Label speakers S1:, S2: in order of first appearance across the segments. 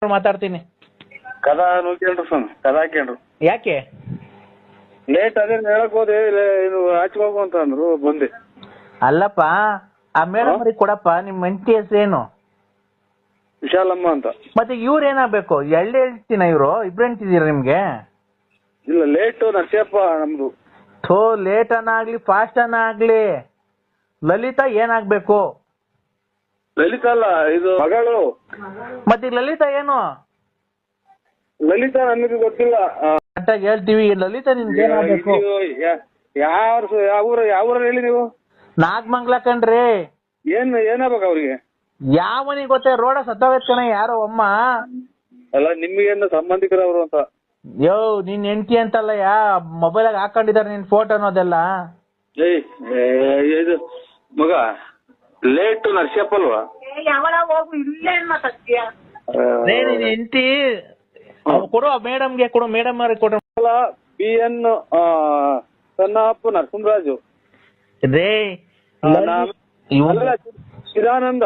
S1: ಮಾತಾಡ್ತೀನಿ.
S2: ಕದ ನೋಡ್ಕೊಂಡ್ರು ಸ್ವಾಮಿ, ಕದ ಹಾಕ್ಯಂಡ್ರು.
S1: ಯಾಕೆ
S2: ಲೇಟ್ ಅದೇ ಹೇಳಕ್ ಹೋದೆ, ಇದು ಹಾಚ್ಕೋಗು ಅಂತ ಅಂದ್ರು, ಬಂದೆ.
S1: ಅಲ್ಲಪ್ಪ, ಆ ಮೇಡಮ್ ಅವ್ರಿಗೆ ಕೊಡಪ್ಪ. ನಿಮ್ ಹೆಂಡತಿ ಹೆಸರೇನು?
S2: ವಿಶಾಲಮ್ಮ ಅಂತ.
S1: ಮತ್ತೆ ಇವ್ರು ಏನಾಗ್ಬೇಕು? ಹೇಳ್ತೀನ ಇವ್ರು ಇಬ್ರು ಹೆಂಡ್ತಿದೀರ ನಿಮ್ಗೆ?
S2: ಇಲ್ಲ, ಲೇಟು ನರಸಿಯಪ್ಪ ನಮ್ದು.
S1: ಥೋ, ಲೇಟ್ ಅನ್ನಾಗ್ಲಿ ಫಾಸ್ಟ್ ಅನ್ನಾಗ್ಲಿ ಲಲಿತಾ ಏನಾಗ್ಬೇಕು?
S2: ಲಲಿತಾ ಅಲ್ಲ, ಇದು ಮಗಳು.
S1: ಮತ್ತೆ ಲಲಿತಾ ಏನು?
S2: ಲಲಿತಾ ನಮಗೆ ಗೊತ್ತಿಲ್ಲ.
S1: ಕರೆಕ್ಟಾಗಿ ಹೇಳ್ತೀವಿ. ಲಲಿತಾ ನಿಮ್ಗೆ ಏನಾಗ್ಬೇಕು?
S2: ಯಾವ ಊರ ಹೇಳಿ ನೀವು?
S1: ನಾಗಮಂಗ್ಲ ಕಣ್ರಿ.
S2: ಏನಾಗ್ಬೇಕು ಅವ್ರಿಗೆ?
S1: ಯಾವನಿಗೆ ಗೊತ್ತೇ, ರೋಡ ಸತ್ತೋಗೈತ್ ಕಣ ಯಾರೋ ಅಮ್ಮ.
S2: ಅಲ್ಲ, ನಿಮ್ಗೇನು ಸಂಬಂಧಿಕರವರು ಅಂತ.
S1: ಯೋ, ನಿನ್ ಹೆಂಡತಿ ಅಂತಲ್ಲ, ಮೊಬೈಲಾಗ ಹಾಕೊಂಡಿದಾರೆ ನಿನ್ ಫೋಟೋ ಅನ್ನೋದೆಲ್ಲ.
S2: ಇದು ಮಗ ಲೇಟು ನರಸಿಯಪ್ಪ ಅಲ್ವಾ?
S1: ನಿನ್ ಹೆಂಡತಿ ಕೊಡು, ಮೇಡಮ್ಗೆ ಕೊಡು, ಮೇಡಮ್ ಅವ್ರಿಗೆ ಕೊಡು.
S2: BN ಸನ್ನಪ್ಪ ನರಸಿಂಹರಾಜು
S1: ರೇ
S2: ಚಿದಾನಂದ.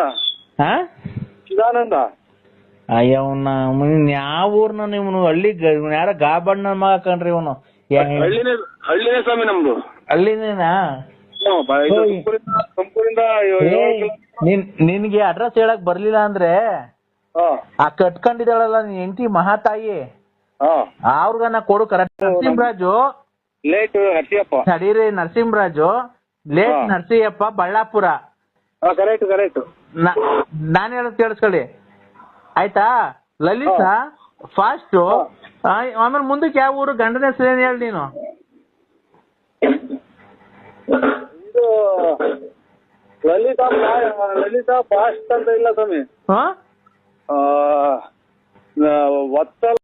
S2: ಚಿದಾನಂದ
S1: ಅಯ್ಯವನ್ನ ಯಾವ ಊರ್ನ ನೀವು? ಹಳ್ಳಿ ಯಾರ ಗಾಬಣ್ಣ ಮಗ ಕಣ್ರಿ ಇವನು.
S2: ಹಳ್ಳಿನೇ ಸ್ವಾಮಿ ನಮ್ದು.
S1: ಹಳ್ಳಿನೇನಾ? ನಿನ್ಗೆ ಅಡ್ರೆಸ್ ಹೇಳಕ್ ಬರ್ಲಿಲ್ಲ ಅಂದ್ರೆ ಆ ಕಟ್ಕೊಂಡಿದ್ದಾಳಲ್ಲ ನೀನ್ ಹೆಂಡತಿ ಮಹಾತಾಯಿ, ಅವ್ರಿಗನ್ನ ಕೊಡು. ಕರೆಕ್ಟ್. ನರಸಿಂಹರಾಜು
S2: ಲೇಟ್ ನರಸಿಯಪ್ಪ.
S1: ನಡೀರಿ, Narasimharaju late Narasiyappa, Ballapura.
S2: Correct correct.
S1: ನಾನ್ ಹೇಳೋದ್ ಕೇಳಿಸ್ಕೊಳ್ಳಿ ಆಯ್ತಾ? ಲಲಿತಾ ಫಾಸ್ಟ್. ಆಮೇಲೆ ಮುಂದಕ್ಕೆ ಯಾವ ಊರು? ಗಂಡನ ಹೆಸರು ಏನ್ ಹೇಳಿ ನೀನು?
S2: ಇದು ಲಲಿತಾ ಫಾಸ್ಟ್ ಅಂತ ಇಲ್ಲ ಸ್ವಾಮಿ. ಒತ್ತಲ